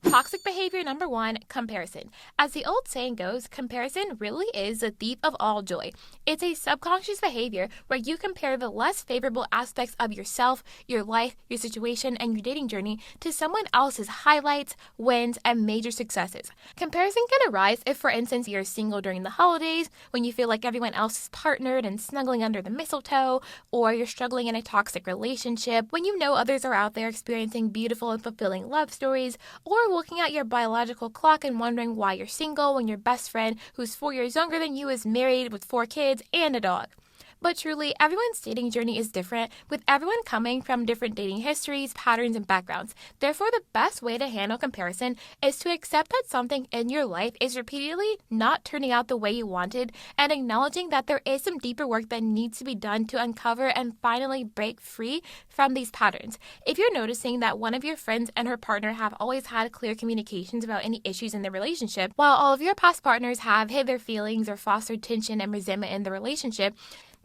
Toxic behavior number 1, comparison. As the old saying goes, comparison really is the thief of all joy. It's a subconscious behavior where you compare the less favorable aspects of yourself, your life, your situation, and your dating journey to someone else's highlights, wins, and major successes. Comparison can arise if, for instance, you're single during the holidays, when you feel like everyone else is partnered and snuggling under the mistletoe, or you're struggling in a toxic relationship, when you know others are out there experiencing beautiful and fulfilling love stories, or looking at your biological clock and wondering why you're single when your best friend, who's 4 years younger than you, is married with 4 kids and a dog. But truly, everyone's dating journey is different, with everyone coming from different dating histories, patterns, and backgrounds. Therefore, the best way to handle comparison is to accept that something in your life is repeatedly not turning out the way you wanted, and acknowledging that there is some deeper work that needs to be done to uncover and finally break free from these patterns. If you're noticing that one of your friends and her partner have always had clear communications about any issues in their relationship, while all of your past partners have hid their feelings or fostered tension and resentment in the relationship,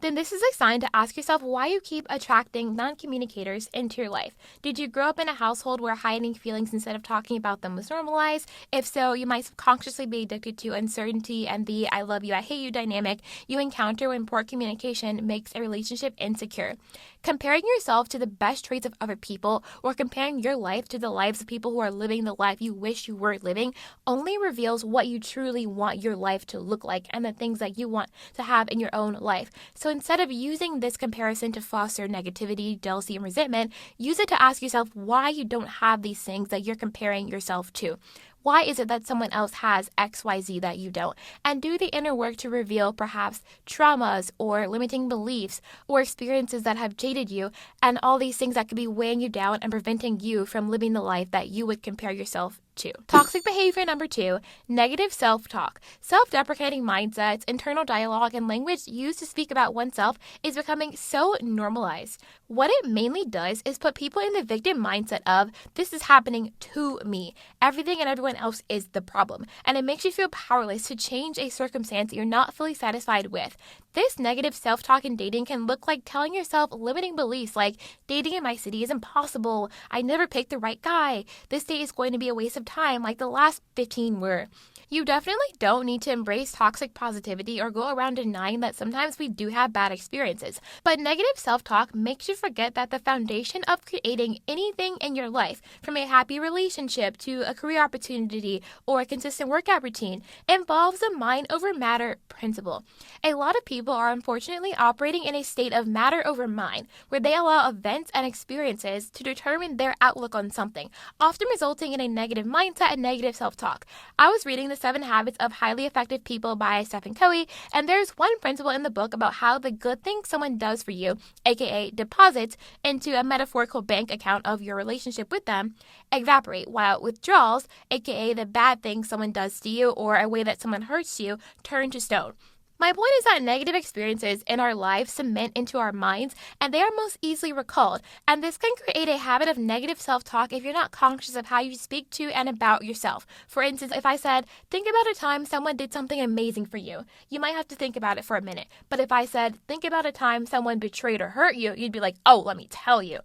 then this is a sign to ask yourself why you keep attracting non-communicators into your life. Did you grow up in a household where hiding feelings instead of talking about them was normalized? If so, you might subconsciously be addicted to uncertainty and the I love you, I hate you dynamic you encounter when poor communication makes a relationship insecure. Comparing yourself to the best traits of other people, or comparing your life to the lives of people who are living the life you wish you were living, only reveals what you truly want your life to look like and the things that you want to have in your own life. So instead of using this comparison to foster negativity, jealousy, and resentment, use it to ask yourself why you don't have these things that you're comparing yourself to. Why is it that someone else has XYZ that you don't? And do the inner work to reveal perhaps traumas or limiting beliefs or experiences that have jaded you, and all these things that could be weighing you down and preventing you from living the life that you would compare yourself to. Toxic behavior number 2, negative self-talk. Self-deprecating mindsets, internal dialogue, and language used to speak about oneself is becoming so normalized. What it mainly does is put people in the victim mindset of, this is happening to me. Everything and everyone else is the problem. And it makes you feel powerless to change a circumstance you're not fully satisfied with. This negative self-talk in dating can look like telling yourself limiting beliefs like, dating in my city is impossible, I never picked the right guy, this date is going to be a waste of time like the last 15 were. You definitely don't need to embrace toxic positivity or go around denying that sometimes we do have bad experiences. But negative self-talk makes you forget that the foundation of creating anything in your life, from a happy relationship to a career opportunity or a consistent workout routine, involves the mind over matter principle. A lot of people are unfortunately operating in a state of matter over mind, where they allow events and experiences to determine their outlook on something, often resulting in a negative mindset and negative self-talk. I was reading The 7 Habits of Highly Effective People by Stephen Covey, and there's one principle in the book about how the good thing someone does for you, aka deposits, into a metaphorical bank account of your relationship with them, evaporate, while withdrawals, aka the bad thing someone does to you or a way that someone hurts you, turn to stone. My point is that negative experiences in our lives cement into our minds, and they are most easily recalled, and this can create a habit of negative self-talk if you're not conscious of how you speak to and about yourself. For instance, if I said, think about a time someone did something amazing for you, you might have to think about it for a minute. But if I said, think about a time someone betrayed or hurt you, you'd be like, oh, let me tell you.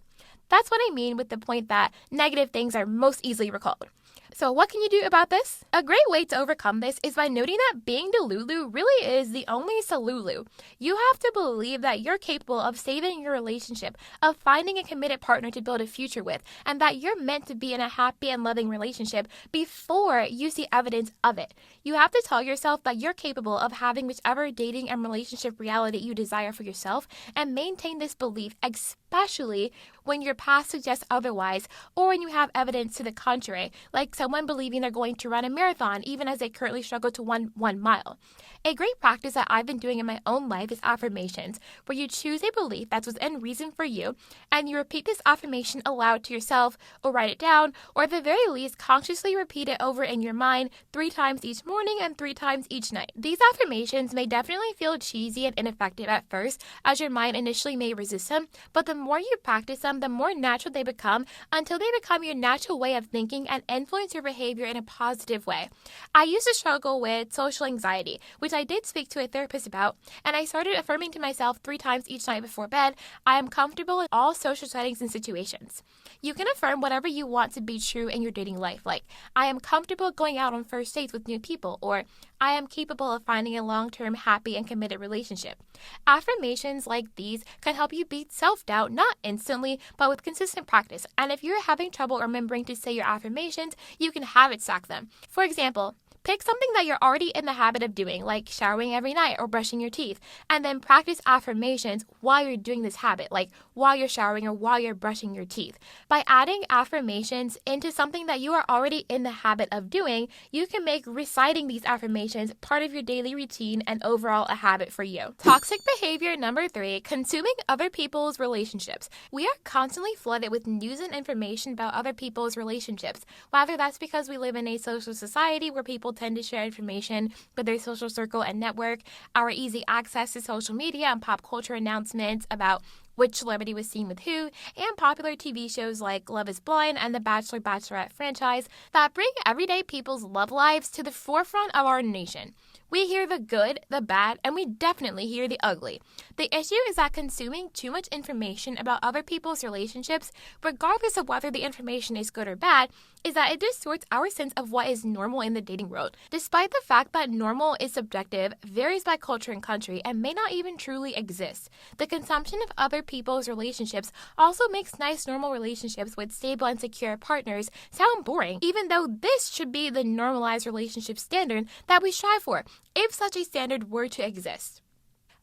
That's what I mean with the point that negative things are most easily recalled. So what can you do about this? A great way to overcome this is by noting that being delulu really is the only salulu. You have to believe that you're capable of saving your relationship, of finding a committed partner to build a future with, and that you're meant to be in a happy and loving relationship before you see evidence of it. You have to tell yourself that you're capable of having whichever dating and relationship reality you desire for yourself, and maintain this belief, especially when your past suggests otherwise, or when you have evidence to the contrary, like someone believing they're going to run a marathon even as they currently struggle to run 1 mile. A great practice that I've been doing in my own life is affirmations, where you choose a belief that's within reason for you, and you repeat this affirmation aloud to yourself, or write it down, or at the very least consciously repeat it over in your mind 3 times each morning and 3 times each night. These affirmations may definitely feel cheesy and ineffective at first, as your mind initially may resist them, but the more you practice them, the more natural they become until they become your natural way of thinking and influence your behavior in a positive way. I used to struggle with social anxiety, which I did speak to a therapist about, and I started affirming to myself 3 times each night before bed, I am comfortable in all social settings and situations. You can affirm whatever you want to be true in your dating life, like, I am comfortable going out on first dates with new people, or I am capable of finding a long-term, happy, and committed relationship. Affirmations like these can help you beat self-doubt, not instantly, but with consistent practice. And if you're having trouble remembering to say your affirmations, you can habit stack them. For example, pick something that you're already in the habit of doing, like showering every night or brushing your teeth, and then practice affirmations while you're doing this habit, like while you're showering or while you're brushing your teeth. By adding affirmations into something that you are already in the habit of doing, you can make reciting these affirmations part of your daily routine and overall a habit for you. Toxic behavior number 3, consuming other people's relationships. We are constantly flooded with news and information about other people's relationships, whether that's because we live in a social society where people tend to share information with their social circle and network, our easy access to social media and pop culture announcements about which celebrity was seen with who, and popular TV shows like Love is Blind and the Bachelor/Bachelorette franchise that bring everyday people's love lives to the forefront of our nation. We hear the good, the bad, and we definitely hear the ugly. The issue is that consuming too much information about other people's relationships, regardless of whether the information is good or bad, is that it distorts our sense of what is normal in the dating world. Despite the fact that normal is subjective, varies by culture and country, and may not even truly exist, the consumption of other people's relationships also makes nice normal relationships with stable and secure partners sound boring, even though this should be the normalized relationship standard that we strive for, if such a standard were to exist.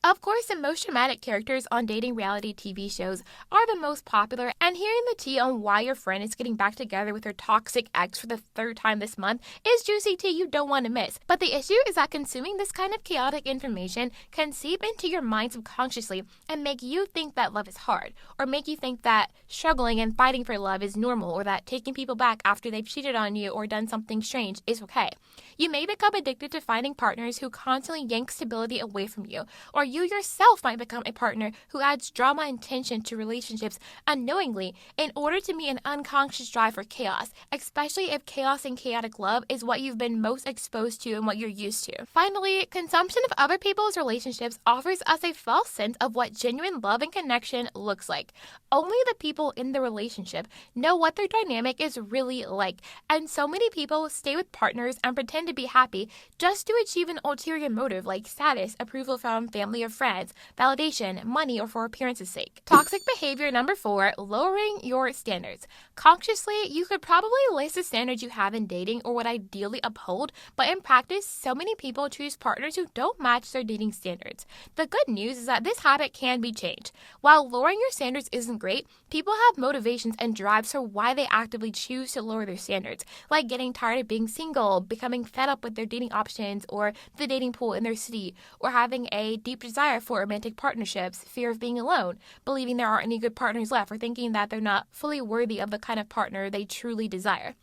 Of course, the most dramatic characters on dating reality TV shows are the most popular, and hearing the tea on why your friend is getting back together with her toxic ex for the 3rd time this month is juicy tea you don't want to miss. But the issue is that consuming this kind of chaotic information can seep into your mind subconsciously and make you think that love is hard, or make you think that struggling and fighting for love is normal, or that taking people back after they've cheated on you or done something strange is okay. You may become addicted to finding partners who constantly yank stability away from you, or you yourself might become a partner who adds drama and tension to relationships unknowingly in order to meet an unconscious drive for chaos, especially if chaos and chaotic love is what you've been most exposed to and what you're used to. Finally, consumption of other people's relationships offers us a false sense of what genuine love and connection looks like. Only the people in the relationship know what their dynamic is really like, and so many people stay with partners and pretend to be happy just to achieve an ulterior motive like status, approval from family or friends, validation, money, or for appearance's sake. Toxic behavior number 4, lowering your standards. Consciously, you could probably list the standards you have in dating or would ideally uphold, but in practice, so many people choose partners who don't match their dating standards. The good news is that this habit can be changed. While lowering your standards isn't great, people have motivations and drives for why they actively choose to lower their standards, like getting tired of being single, becoming fed up with their dating options or the dating pool in their city, or having a deep desire for romantic partnerships, fear of being alone, believing there aren't any good partners left, or thinking that they're not fully worthy of the kind of partner they truly desire.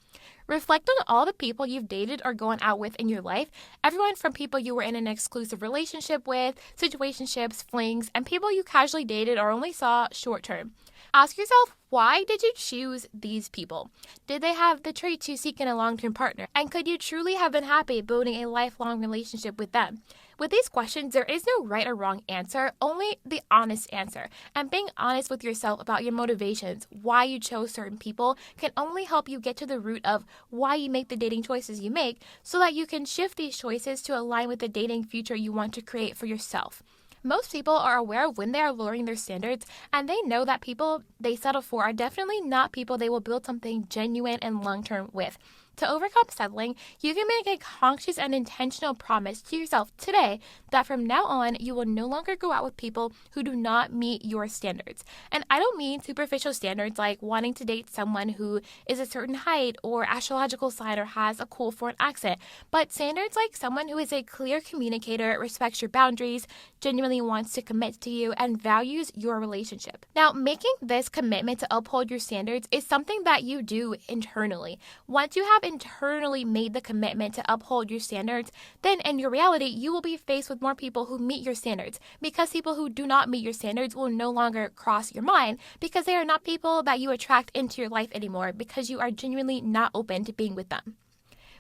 Reflect on all the people you've dated or gone out with in your life, everyone from people you were in an exclusive relationship with, situationships, flings, and people you casually dated or only saw short term. Ask yourself, why did you choose these people? Did they have the traits you seek in a long-term partner? And could you truly have been happy building a lifelong relationship with them? With these questions, there is no right or wrong answer, only the honest answer. And being honest with yourself about your motivations, why you chose certain people, can only help you get to the root of why you make the dating choices you make, so that you can shift these choices to align with the dating future you want to create for yourself. Most people are aware of when they are lowering their standards, and they know that people they settle for are definitely not people they will build something genuine and long-term with. To overcome settling, you can make a conscious and intentional promise to yourself today that from now on, you will no longer go out with people who do not meet your standards. And I don't mean superficial standards like wanting to date someone who is a certain height or astrological sign or has a cool foreign accent, but standards like someone who is a clear communicator, respects your boundaries, genuinely wants to commit to you, and values your relationship. Now, making this commitment to uphold your standards is something that you do internally. Once you have internally made the commitment to uphold your standards, then in your reality, you will be faced with more people who meet your standards, because people who do not meet your standards will no longer cross your mind, because they are not people that you attract into your life anymore, because you are genuinely not open to being with them.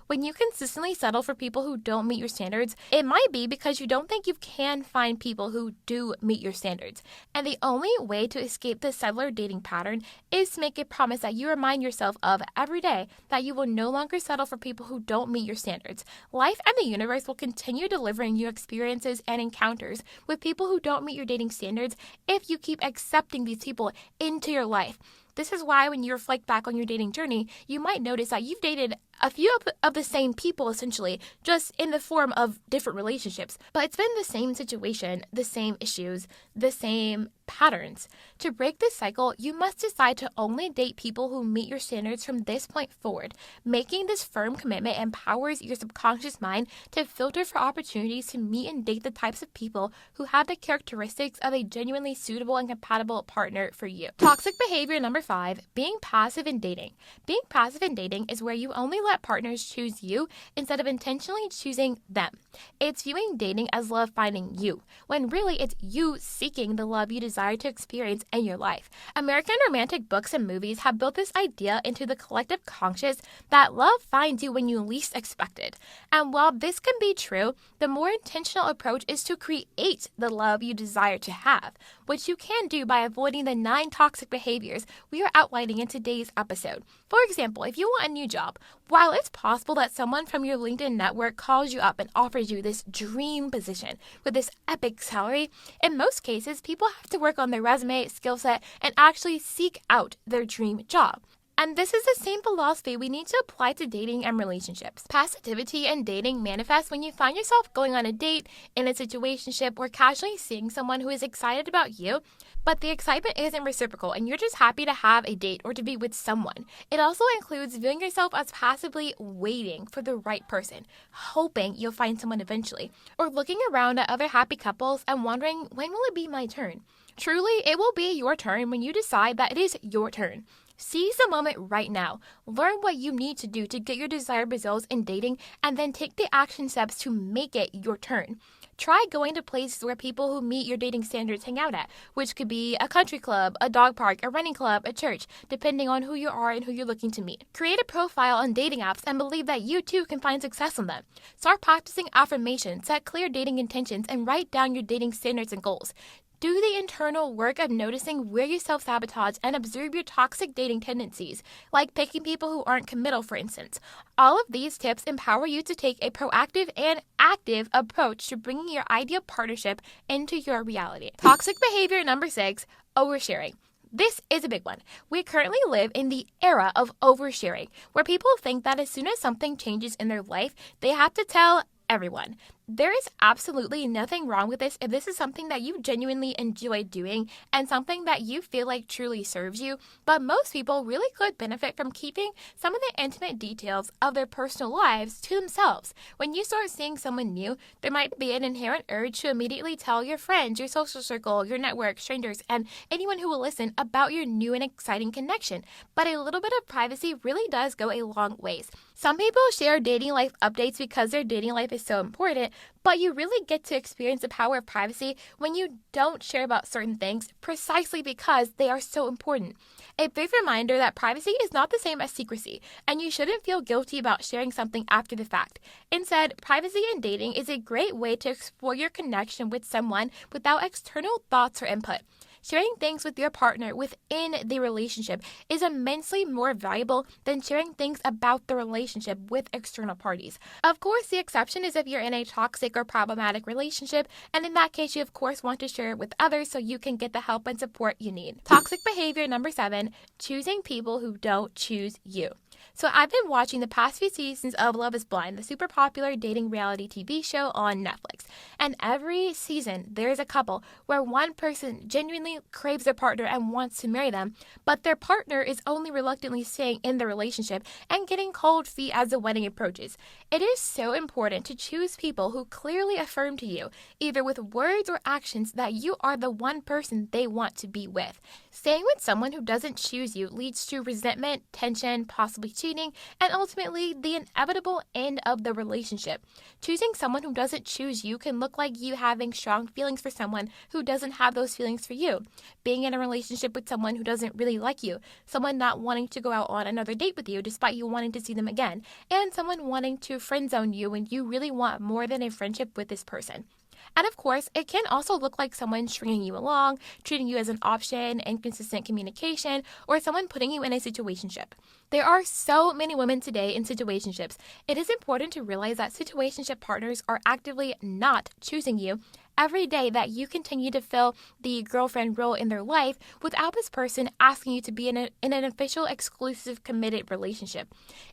When you consistently settle for people who don't meet your standards, it might be because you don't think you can find people who do meet your standards. And the only way to escape this settler dating pattern is to make a promise that you remind yourself of every day, that you will no longer settle for people who don't meet your standards. Life and the universe will continue delivering you experiences and encounters with people who don't meet your dating standards if you keep accepting these people into your life. This is why when you reflect back on your dating journey, you might notice that you've dated a few of the same people, essentially, just in the form of different relationships. But it's been the same situation, the same issues, the same patterns. To break this cycle, you must decide to only date people who meet your standards from this point forward. Making this firm commitment empowers your subconscious mind to filter for opportunities to meet and date the types of people who have the characteristics of a genuinely suitable and compatible partner for you. Toxic behavior number 5, being passive in dating. Being passive in dating is where you only let partners choose you instead of intentionally choosing them. It's viewing dating as love finding you, when really it's you seeking the love you desire to experience in your life. American romantic books and movies have built this idea into the collective conscious that love finds you when you least expect it. And while this can be true, the more intentional approach is to create the love you desire to have, which you can do by avoiding the 9 toxic behaviors we are outlining in today's episode. For example, if you want a new job, while it's possible that someone from your LinkedIn network calls you up and offers you this dream position with this epic salary, in most cases, people have to work on their resume, skill set, and actually seek out their dream job. And this is the same philosophy we need to apply to dating and relationships. Passivity in dating manifests when you find yourself going on a date, in a situationship, or casually seeing someone who is excited about you, but the excitement isn't reciprocal and you're just happy to have a date or to be with someone. It also includes viewing yourself as passively waiting for the right person, hoping you'll find someone eventually, or looking around at other happy couples and wondering, when will it be my turn? Truly, it will be your turn when you decide that it is your turn. Seize the moment right now. Learn what you need to do to get your desired results in dating, and then take the action steps to make it your turn. Try going to places where people who meet your dating standards hang out at, which could be a country club, a dog park, a running club, a church, depending on who you are and who you're looking to meet. Create a profile on dating apps and believe that you too can find success on them. Start practicing affirmations, set clear dating intentions, and write down your dating standards and goals. Do the internal work of noticing where you self-sabotage and observe your toxic dating tendencies, like picking people who aren't committal, for instance. All of these tips empower you to take a proactive and active approach to bringing your ideal partnership into your reality. Toxic behavior number 6, oversharing. This is a big one. We currently live in the era of oversharing, where people think that as soon as something changes in their life, they have to tell everyone. There is absolutely nothing wrong with this if this is something that you genuinely enjoy doing and something that you feel like truly serves you, but most people really could benefit from keeping some of the intimate details of their personal lives to themselves. When you start seeing someone new, there might be an inherent urge to immediately tell your friends, your social circle, your network, strangers, and anyone who will listen about your new and exciting connection. But a little bit of privacy really does go a long ways. Some people share dating life updates because their dating life is so important, but you really get to experience the power of privacy when you don't share about certain things precisely because they are so important. A big reminder that privacy is not the same as secrecy, and you shouldn't feel guilty about sharing something after the fact. Instead, privacy in dating is a great way to explore your connection with someone without external thoughts or input. Sharing things with your partner within the relationship is immensely more valuable than sharing things about the relationship with external parties. Of course, the exception is if you're in a toxic or problematic relationship, and in that case, you of course want to share it with others so you can get the help and support you need. Toxic behavior number 7, choosing people who don't choose you. So I've been watching the past few seasons of Love is Blind, the super popular dating reality TV show on Netflix. And every season, there is a couple where one person genuinely craves their partner and wants to marry them, but their partner is only reluctantly staying in the relationship and getting cold feet as the wedding approaches. It is so important to choose people who clearly affirm to you, either with words or actions, that you are the one person they want to be with. Staying with someone who doesn't choose you leads to resentment, tension, possibly cheating, and ultimately the inevitable end of the relationship. Choosing someone who doesn't choose you can look like you having strong feelings for someone who doesn't have those feelings for you. Being in a relationship with someone who doesn't really like you, someone not wanting to go out on another date with you despite you wanting to see them again, and someone wanting to friend zone you when you really want more than a friendship with this person. And of course, it can also look like someone stringing you along, treating you as an option, inconsistent communication, or someone putting you in a situationship. There are so many women today in situationships. It is important to realize that situationship partners are actively not choosing you every day, that you continue to fill the girlfriend role in their life without this person asking you to be in an official, exclusive, committed relationship.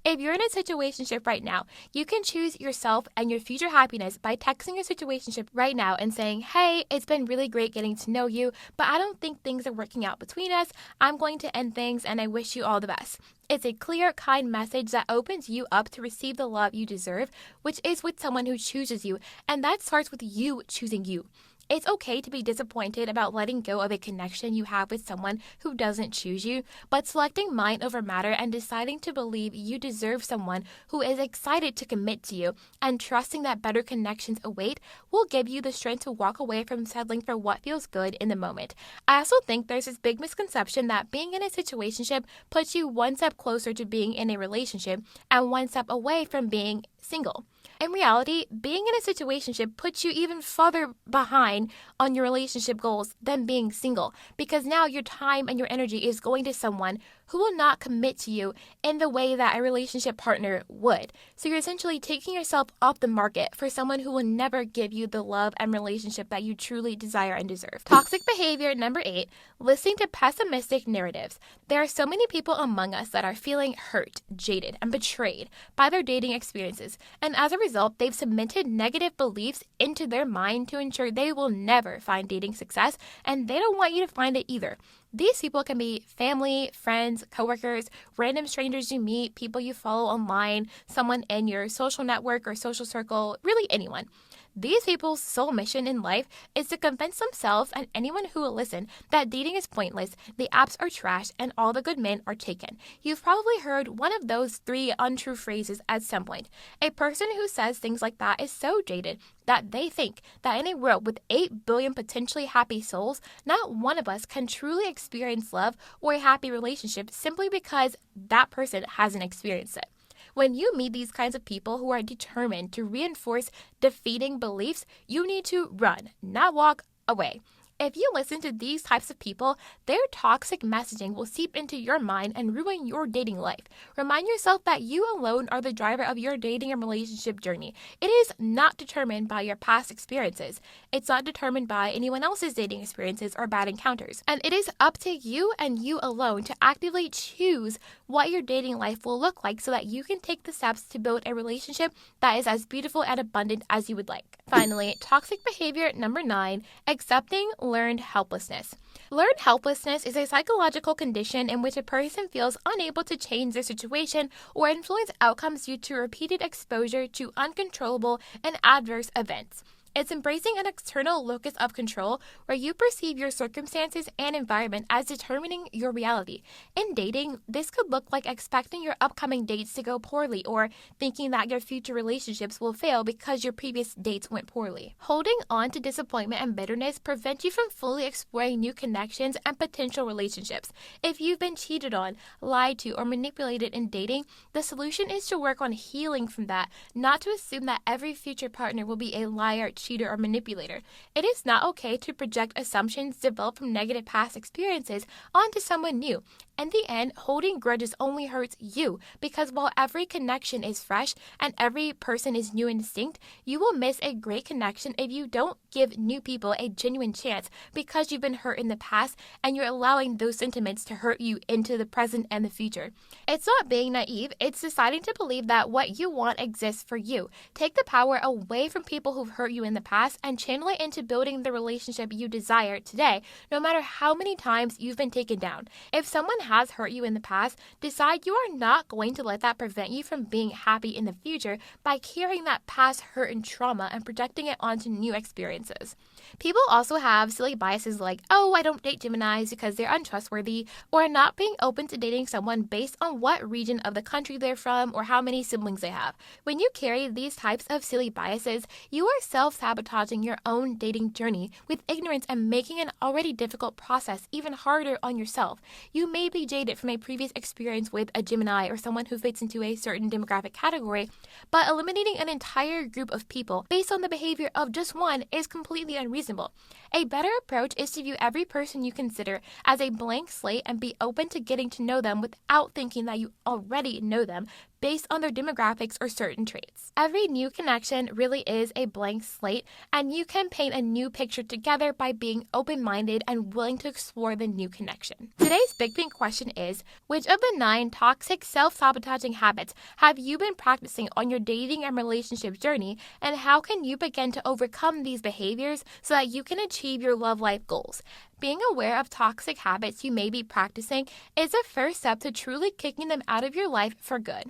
If you're in a situationship right now, you can choose yourself and your future happiness by texting your situationship right now and saying, "Hey, it's been really great getting to know you, but I don't think things are working out between us. I'm going to end things and I wish you all the best." It's a clear, kind message that opens you up to receive the love you deserve, which is with someone who chooses you, and that starts with you choosing you. It's okay to be disappointed about letting go of a connection you have with someone who doesn't choose you, but selecting mind over matter and deciding to believe you deserve someone who is excited to commit to you and trusting that better connections await will give you the strength to walk away from settling for what feels good in the moment. I also think there's this big misconception that being in a situationship puts you one step closer to being in a relationship and one step away from being single. In reality, being in a situationship puts you even further behind on your relationship goals than being single, because now your time and your energy is going to someone who will not commit to you in the way that a relationship partner would. So you're essentially taking yourself off the market for someone who will never give you the love and relationship that you truly desire and deserve. Toxic behavior number 8, listening to pessimistic narratives. There are so many people among us that are feeling hurt, jaded, and betrayed by their dating experiences, and as a result, they've cemented negative beliefs into their mind to ensure they will never find dating success, and they don't want you to find it either. These people can be family, friends, coworkers, random strangers you meet, people you follow online, someone in your social network or social circle, really anyone. These people's sole mission in life is to convince themselves and anyone who will listen that dating is pointless, the apps are trash, and all the good men are taken. You've probably heard one of those 3 untrue phrases at some point. A person who says things like that is so jaded that they think that in a world with 8 billion potentially happy souls, not one of us can truly experience love or a happy relationship simply because that person hasn't experienced it. When you meet these kinds of people who are determined to reinforce defeating beliefs, you need to run, not walk away. If you listen to these types of people, their toxic messaging will seep into your mind and ruin your dating life. Remind yourself that you alone are the driver of your dating and relationship journey. It is not determined by your past experiences. It's not determined by anyone else's dating experiences or bad encounters. And it is up to you and you alone to actively choose what your dating life will look like so that you can take the steps to build a relationship that is as beautiful and abundant as you would like. Finally, toxic behavior number 9, accepting learned helplessness. Learned helplessness is a psychological condition in which a person feels unable to change their situation or influence outcomes due to repeated exposure to uncontrollable and adverse events. It's embracing an external locus of control where you perceive your circumstances and environment as determining your reality. In dating, this could look like expecting your upcoming dates to go poorly or thinking that your future relationships will fail because your previous dates went poorly. Holding on to disappointment and bitterness prevents you from fully exploring new connections and potential relationships. If you've been cheated on, lied to, or manipulated in dating, the solution is to work on healing from that, not to assume that every future partner will be a liar, cheater, or manipulator. It is not okay to project assumptions developed from negative past experiences onto someone new. In the end, holding grudges only hurts you, because while every connection is fresh and every person is new and distinct, you will miss a great connection if you don't give new people a genuine chance because you've been hurt in the past and you're allowing those sentiments to hurt you into the present and the future. It's not being naive, it's deciding to believe that what you want exists for you. Take the power away from people who've hurt you in in the past and channel it into building the relationship you desire today, no matter how many times you've been taken down. If someone has hurt you in the past, decide you are not going to let that prevent you from being happy in the future by carrying that past hurt and trauma and projecting it onto new experiences. People also have silly biases like, oh, I don't date Geminis because they're untrustworthy, or not being open to dating someone based on what region of the country they're from or how many siblings they have. When you carry these types of silly biases, you are self-sabotaging your own dating journey with ignorance and making an already difficult process even harder on yourself. You may be jaded from a previous experience with a Gemini or someone who fits into a certain demographic category, but eliminating an entire group of people based on the behavior of just one is completely unreasonable. A better approach is to view every person you consider as a blank slate and be open to getting to know them without thinking that you already know them based on their demographics or certain traits. Every new connection really is a blank slate, and you can paint a new picture together by being open-minded and willing to explore the new connection. Today's Big Pink question is, which of the 9 toxic self-sabotaging habits have you been practicing on your dating and relationship journey, and how can you begin to overcome these behaviors so that you can achieve your love life goals? Being aware of toxic habits you may be practicing is a first step to truly kicking them out of your life for good.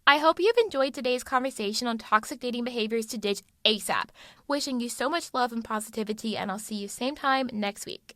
I hope you've enjoyed today's conversation on toxic dating behaviors to ditch ASAP. Wishing you so much love and positivity, and I'll see you same time next week.